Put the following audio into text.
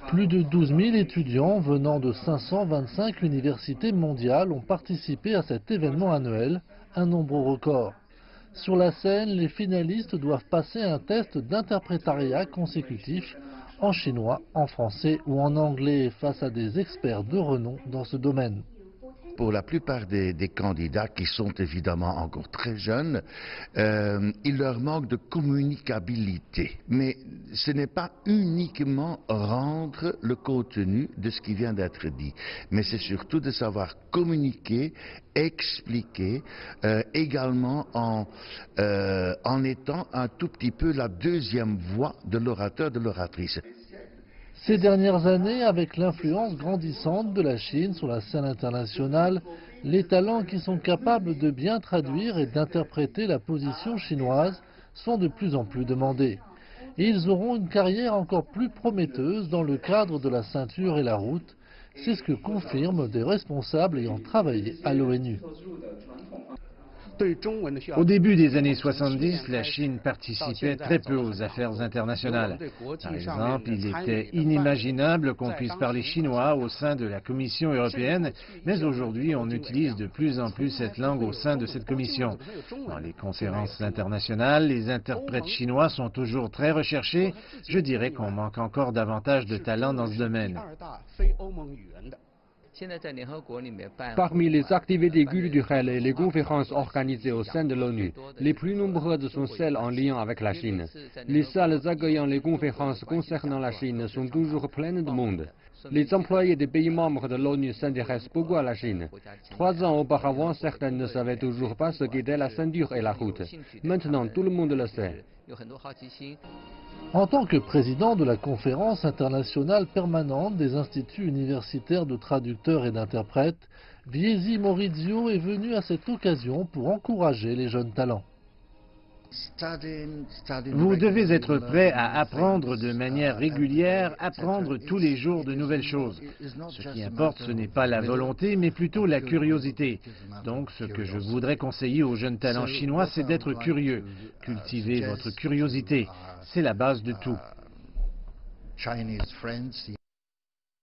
Plus de 12 000 étudiants venant de 525 universités mondiales ont participé à cet événement annuel, un nombre record. Sur la scène, les finalistes doivent passer un test d'interprétariat consécutif en chinois, en français ou en anglais face à des experts de renom dans ce domaine. Pour la plupart des candidats qui sont évidemment encore très jeunes, il leur manque de communicabilité. Mais ce n'est pas uniquement rendre le contenu de ce qui vient d'être dit, mais c'est surtout de savoir communiquer, expliquer, également en étant un tout petit peu la deuxième voix de l'orateur, de l'oratrice. Ces dernières années, avec l'influence grandissante de la Chine sur la scène internationale, les talents qui sont capables de bien traduire et d'interpréter la position chinoise sont de plus en plus demandés. Et ils auront une carrière encore plus prometteuse dans le cadre de la ceinture et la route. C'est ce que confirment des responsables ayant travaillé à l'ONU. Au début des années 70, la Chine participait très peu aux affaires internationales. Par exemple, il était inimaginable qu'on puisse parler chinois au sein de la Commission européenne, mais aujourd'hui, on utilise de plus en plus cette langue au sein de cette commission. Dans les conférences internationales, les interprètes chinois sont toujours très recherchés. Je dirais qu'on manque encore davantage de talent dans ce domaine. Parmi les activités culturelles et les conférences organisées au sein de l'ONU, les plus nombreuses sont celles en lien avec la Chine. Les salles accueillant les conférences concernant la Chine sont toujours pleines de monde. Les employés des pays membres de l'ONU s'intéressent beaucoup à la Chine. 3 ans auparavant, certains ne savaient toujours pas ce qu'était la ceinture et la route. Maintenant, tout le monde le sait. En tant que président de la conférence internationale permanente des instituts universitaires de traducteurs et d'interprètes, Viesi Maurizio est venu à cette occasion pour encourager les jeunes talents. Vous devez être prêt à apprendre de manière régulière, apprendre tous les jours de nouvelles choses. Ce qui importe, ce n'est pas la volonté, mais plutôt la curiosité. Donc, ce que je voudrais conseiller aux jeunes talents chinois, c'est d'être curieux. Cultivez votre curiosité. C'est la base de tout.